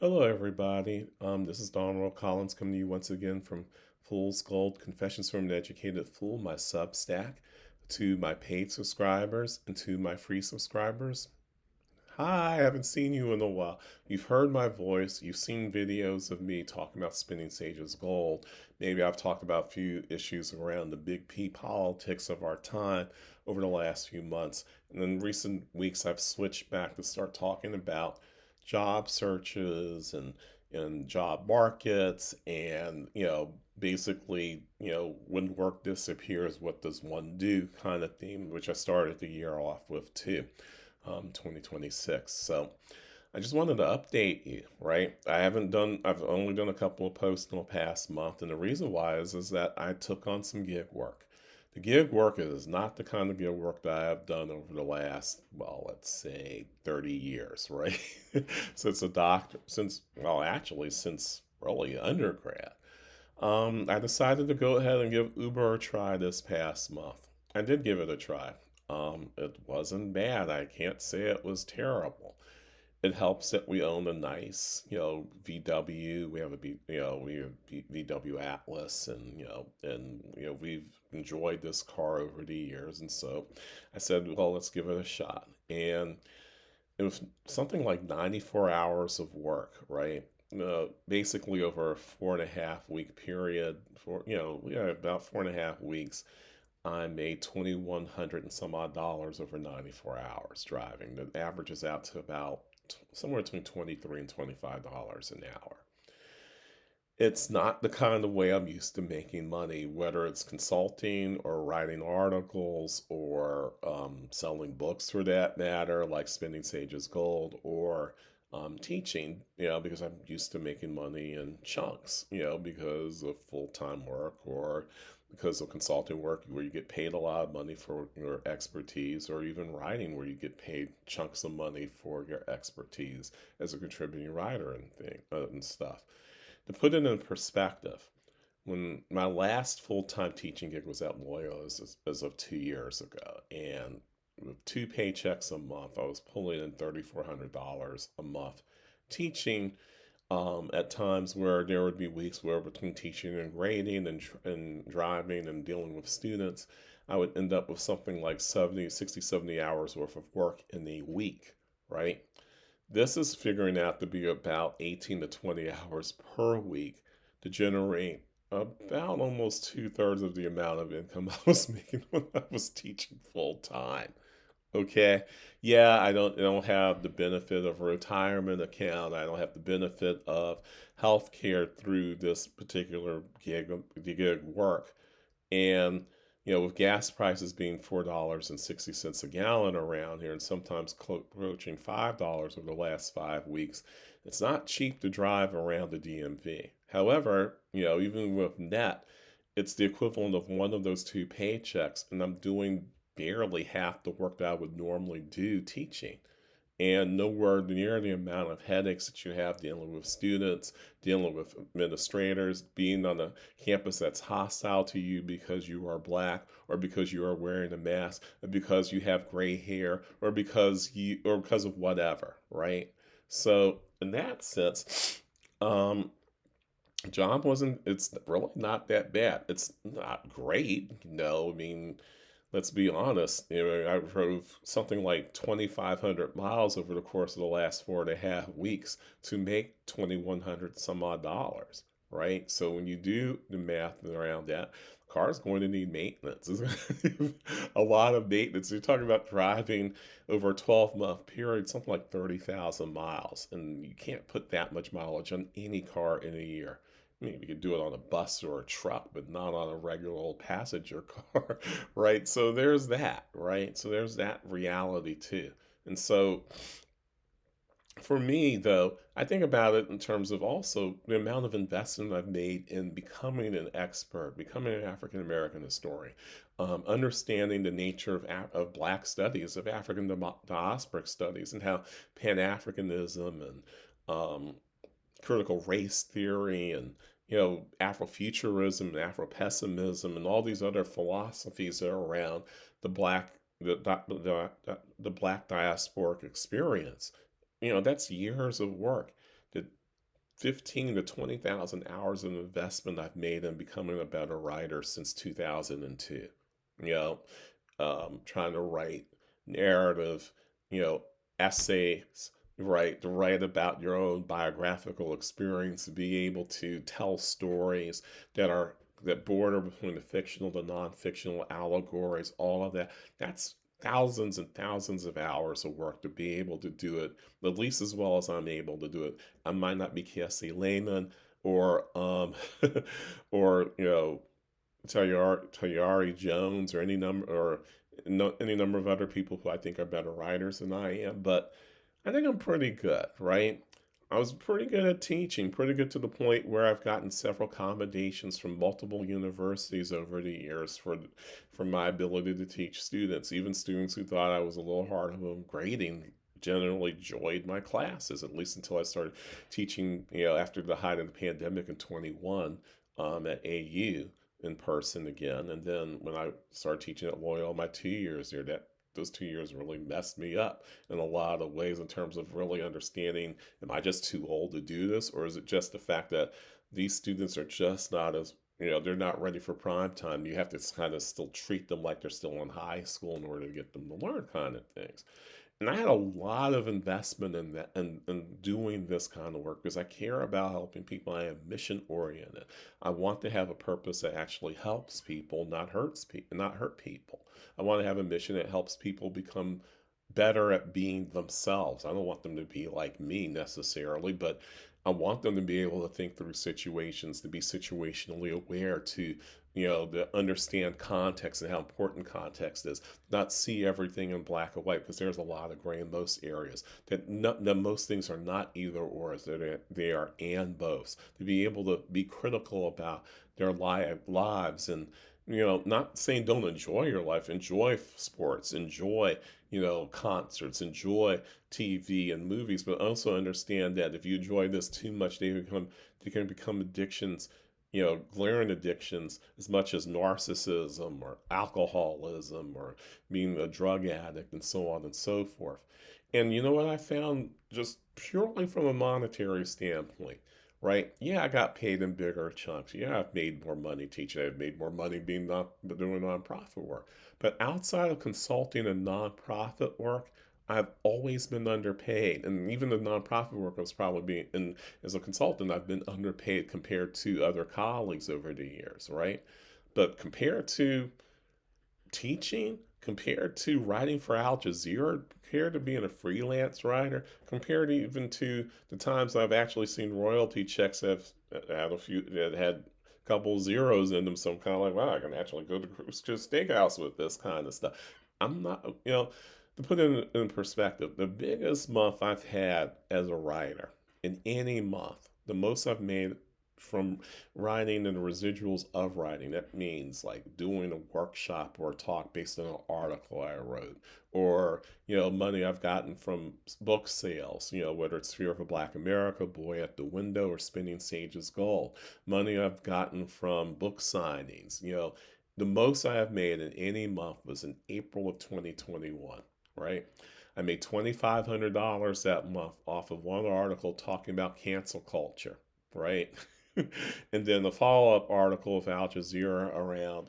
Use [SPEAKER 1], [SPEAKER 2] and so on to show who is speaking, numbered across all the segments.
[SPEAKER 1] Hello, everybody. This is Donald Collins coming to you once again from Fool's Gold Confessions from an Educated Fool, my Substack, to my paid subscribers and to my free subscribers. Hi, I haven't seen you in a while. You've heard my voice, you've seen videos of me talking about spinning Sage's gold. Maybe I've talked about a few issues around the big P politics of our time over the last few months. And in recent weeks, I've switched back to start talking about job searches and job markets and basically when work disappears, what does one do kind of theme, which I started the year off with too, 2026. So I just wanted to update you, right? I've only done a couple of posts in the past month, and the reason why is that I took on some gig work. The gig work is not the kind of gig work that I have done over the last, well, let's say 30 years, right? Since a doctor, since really undergrad. I decided to go ahead and give Uber a try this past month. I did give it a try. It wasn't bad. I can't say it was terrible. It helps that we own a nice, VW. We have we have VW Atlas, and we've enjoyed this car over the years. And so I said, well, let's give it a shot. And it was something like 94 hours of work, right? Basically over a 4.5 week period, about 4.5 weeks. I made 2,100 and some odd dollars over 94 hours driving. That averages out to about somewhere between 23 and $25 an hour. It's not the kind of way I'm used to making money, whether it's consulting or writing articles or selling books for that matter, like Spinning Sage's Gold, or teaching, because I'm used to making money in chunks, because of full time work or because of consulting work where you get paid a lot of money for your expertise, or even writing where you get paid chunks of money for your expertise as a contributing writer and stuff. To put it in perspective, when my last full-time teaching gig was at Loyola as of 2 years ago, and with two paychecks a month, I was pulling in $3,400 a month teaching. At times where there would be weeks where between teaching and grading and driving and dealing with students, I would end up with something like 70, 60, 70 hours worth of work in a week, right? This is figuring out to be about 18 to 20 hours per week to generate about almost two-thirds of the amount of income I was making when I was teaching full time. Okay. Yeah, I don't have the benefit of a retirement account. I don't have the benefit of health care through this particular gig work. And with gas prices being $4.60 a gallon around here, and sometimes approaching $5 over the last 5 weeks, it's not cheap to drive around the DMV. However, even with net, it's the equivalent of one of those two paychecks, and I'm doing barely half the work that I would normally do teaching, and nowhere near the amount of headaches that you have dealing with students, dealing with administrators, being on a campus that's hostile to you because you are black, or because you are wearing a mask, or because you have gray hair, or because of whatever, right? So in that sense, um, job wasn't it's really not that bad. It's not great, I mean, let's be honest. I drove something like 2,500 miles over the course of the last 4.5 weeks to make 2,100 some odd dollars, right? So when you do the math around that, the car is going to need maintenance. It's going to need a lot of maintenance. You're talking about driving over a 12-month period, something like 30,000 miles, and you can't put that much mileage on any car in a year. I mean, you could do it on a bus or a truck, but not on a regular old passenger car, right? So there's that, right? So there's that reality too. And so for me, though, I think about it in terms of also the amount of investment I've made in becoming an expert, becoming an African American historian, understanding the nature of Black studies, of African diasporic studies, and how Pan Africanism and critical race theory and Afrofuturism and Afropessimism and all these other philosophies that are around the black the black diasporic experience. That's years of work that 15 to 20,000 hours of investment I've made in becoming a better writer since 2002. You know, trying to write narrative, essays, right? To write about your own biographical experience, to be able to tell stories that border between the fictional, the non-fictional allegories, all of that. That's thousands and thousands of hours of work to be able to do it at least as well as I'm able to do it. I might not be Cassie Lehman or or Tayari Jones or any number of other people who I think are better writers than I am, but I think I'm pretty good, right? I was pretty good at teaching, pretty good to the point where I've gotten several commendations from multiple universities over the years for my ability to teach students. Even students who thought I was a little hard on grading generally enjoyed my classes, at least until I started teaching, after the height of the pandemic in 21 at AU in person again. And then when I started teaching at Loyola, my 2 years there, those 2 years really messed me up in a lot of ways in terms of really understanding, am I just too old to do this? Or is it just the fact that these students are just not as, they're not ready for prime time. You have to kind of still treat them like they're still in high school in order to get them to learn kind of things. And I had a lot of investment in that and doing this kind of work because I care about helping people. I am mission oriented. I want to have a purpose that actually helps people, not hurt people. I want to have a mission that helps people become better at being themselves. I don't want them to be like me necessarily, but I want them to be able to think through situations, to be situationally aware, to understand context and how important context is, not see everything in black and white, because there's a lot of gray in most areas. That most things are not either or, they are and both. To be able to be critical about their lives and not saying don't enjoy your life, enjoy sports, enjoy, concerts, enjoy TV and movies, but also understand that if you enjoy this too much, they can become addictions, glaring addictions, as much as narcissism or alcoholism or being a drug addict and so on and so forth. And you know what I found, just purely from a monetary standpoint, right? Yeah, I got paid in bigger chunks. Yeah, I've made more money teaching. I've made more money doing nonprofit work. But outside of consulting and nonprofit work, I've always been underpaid. And even the nonprofit work I was probably being, and as a consultant, I've been underpaid compared to other colleagues over the years, right? But compared to teaching, compared to writing for Al Jazeera, compared to being a freelance writer, compared even to the times I've actually seen royalty checks that had a couple zeros in them. So I'm kind of like, wow, I can actually go to Cruise Steakhouse with this kind of stuff. I'm not, to put it in perspective, the biggest month I've had as a writer in any month, the most I've made from writing and the residuals of writing. That means like doing a workshop or a talk based on an article I wrote, or money I've gotten from book sales. Whether it's Fear of a Black America, Boy at the Window, or Spinning Sage's Gold. Money I've gotten from book signings. The most I have made in any month was in April of 2021. Right? I made $2,500 that month off of one article talking about cancel culture, right? And then the follow-up article of Al Jazeera around,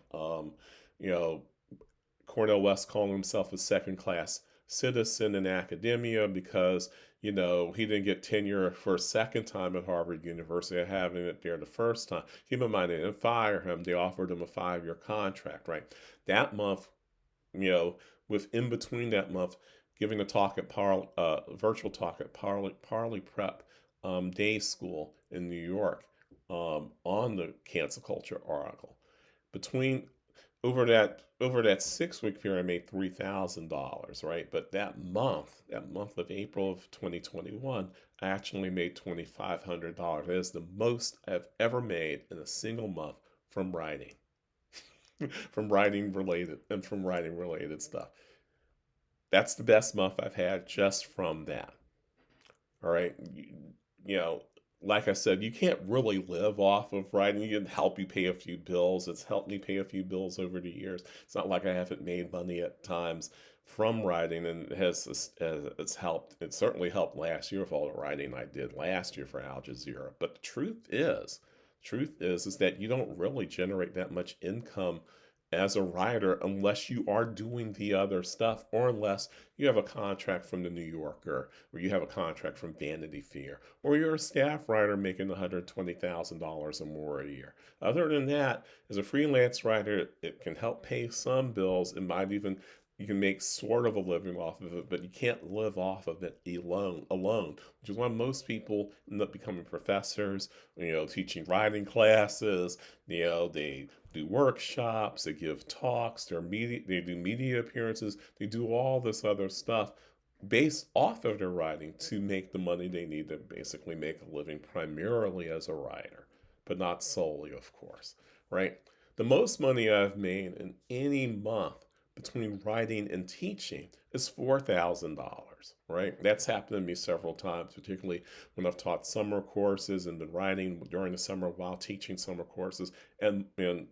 [SPEAKER 1] Cornel West calling himself a second-class citizen in academia because, he didn't get tenure for a second time at Harvard University, having it there the first time. Keep in mind, they didn't fire him. They offered him a 5-year contract, right? That month, with in between that month, giving a talk at virtual talk at Parley Prep Day School in New York on the cancel culture article. Over that 6-week period, I made $3,000, right? But that month of April of 2021, I actually made $2,500. That is the most I've ever made in a single month from writing. From writing related stuff. That's the best month I've had just from that. All right. Like I said, you can't really live off of writing. It can help you pay a few bills. It's helped me pay a few bills over the years. It's not like I haven't made money at times from writing, and it's helped. It certainly helped last year with all the writing I did last year for Al Jazeera. But the truth is that you don't really generate that much income as a writer unless you are doing the other stuff, or unless you have a contract from the New Yorker, or you have a contract from Vanity Fair, or you're a staff writer making $120,000 or more a year. Other than that, as a freelance writer, it can help pay some bills. It might even, you can make sort of a living off of it, but you can't live off of it alone, which is why most people end up becoming professors, teaching writing classes. They do workshops, they give talks, they do media appearances, they do all this other stuff based off of their writing to make the money they need to basically make a living primarily as a writer, but not solely, of course, right? The most money I've made in any month between writing and teaching is $4,000, right? That's happened to me several times, particularly when I've taught summer courses and been writing during the summer while teaching summer courses. And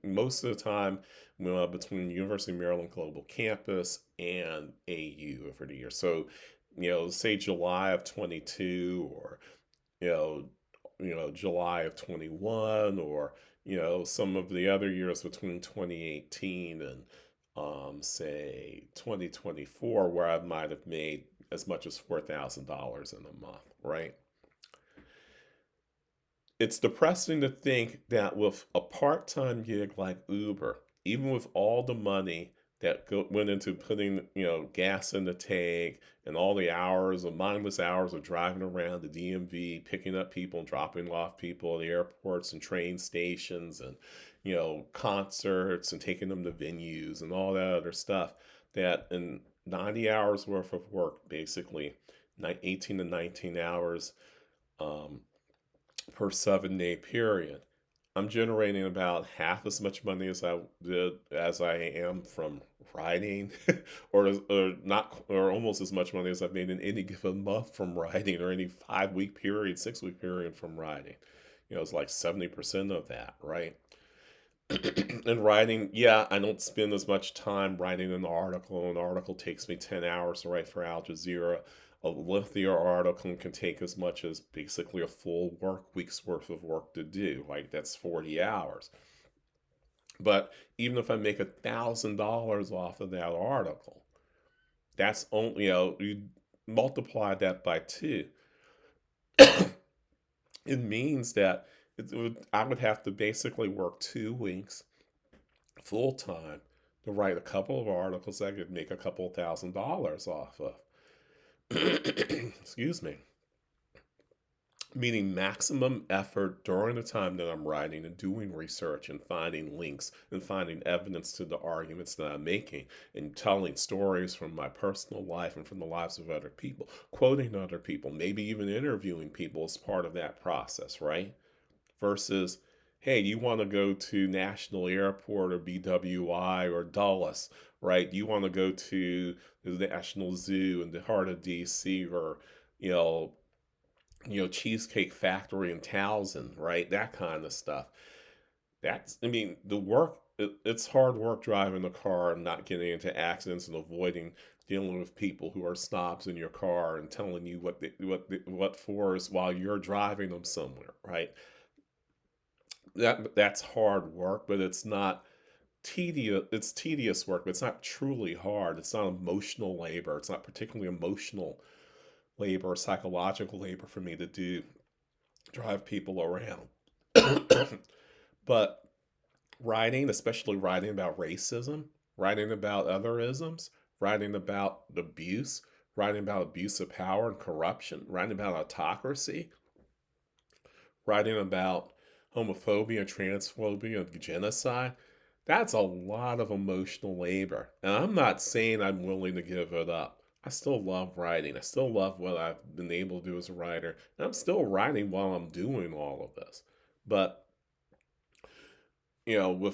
[SPEAKER 1] most of the time, between University of Maryland Global Campus and AU for the year. So, say July of 22, or, you know, July of 21, or, some of the other years between 2018 and say 2024, where I might have made as much as $4,000 in a month, right? It's depressing to think that with a part-time gig like Uber, even with all the money that went into putting, gas in the tank, and all the hours, the mindless hours of driving around the DMV, picking up people and dropping off people at airports and train stations, and, concerts, and taking them to venues and all that other stuff, that in 90 hours worth of work, basically 18 to 19 hours, um, per 7-day period, I'm generating about half as much money as I am from writing, or not, or almost as much money as I've made in any given month from writing, or any 5-week period, 6-week period from writing. It's like 70% of that, right? And writing, yeah, I don't spend as much time writing an article. An article takes me 10 hours to write for Al Jazeera. A lengthier article can take as much as basically a full work week's worth of work to do. Like, that's 40 hours. But even if I make $1,000 off of that article, that's only, you multiply that by two. It means that I would have to basically work 2 weeks full time to write a couple of articles I could make a couple $1,000s off of. Excuse me. Meaning maximum effort during the time that I'm writing and doing research and finding links and finding evidence to the arguments that I'm making, and telling stories from my personal life and from the lives of other people, quoting other people, maybe even interviewing people as part of that process, right? Versus, hey, you want to go to National Airport or BWI or Dulles, right? You want to go to the National Zoo in the heart of DC, or, Cheesecake Factory in Towson, right? That kind of stuff. The work, it's hard work driving a car and not getting into accidents, and avoiding dealing with people who are snobs in your car and telling you what for is while you're driving them somewhere, right? That's hard work, but it's not tedious. It's tedious work, but it's not truly hard. It's not emotional labor. It's not particularly emotional labor or psychological labor for me to do, drive people around. But writing, especially writing about racism, writing about otherisms, writing about abuse, writing about abuse of power and corruption, writing about autocracy, writing about homophobia, transphobia, and genocide, that's a lot of emotional labor. And I'm not saying I'm willing to give it up. I still love writing. I still love what I've been able to do as a writer. And I'm still writing while I'm doing all of this. But,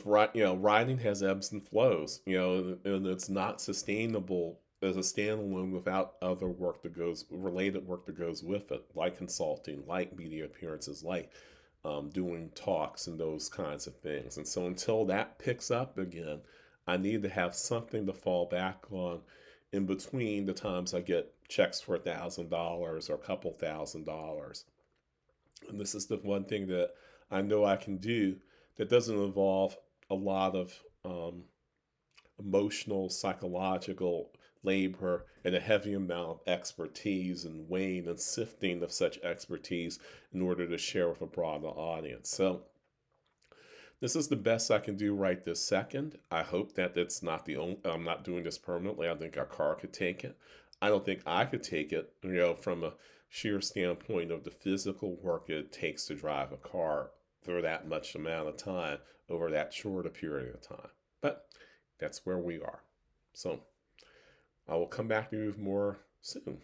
[SPEAKER 1] writing has ebbs and flows, and it's not sustainable as a standalone without other work that goes, related work that goes with it, like consulting, like media appearances, like doing talks and those kinds of things. And so until that picks up again, I need to have something to fall back on in between the times I get checks for $1,000 or a couple $1,000s. And this is the one thing that I know I can do that doesn't involve a lot of emotional, psychological labor and a heavy amount of expertise and weighing and sifting of such expertise in order to share with a broader audience. So this is the best I can do right this second. I hope that it's not the only, I'm not doing this permanently. I think our car could take it. I don't think I could take it, from a sheer standpoint of the physical work it takes to drive a car for that much amount of time over that short a period of time. But that's where we are. So I will come back to you with more soon.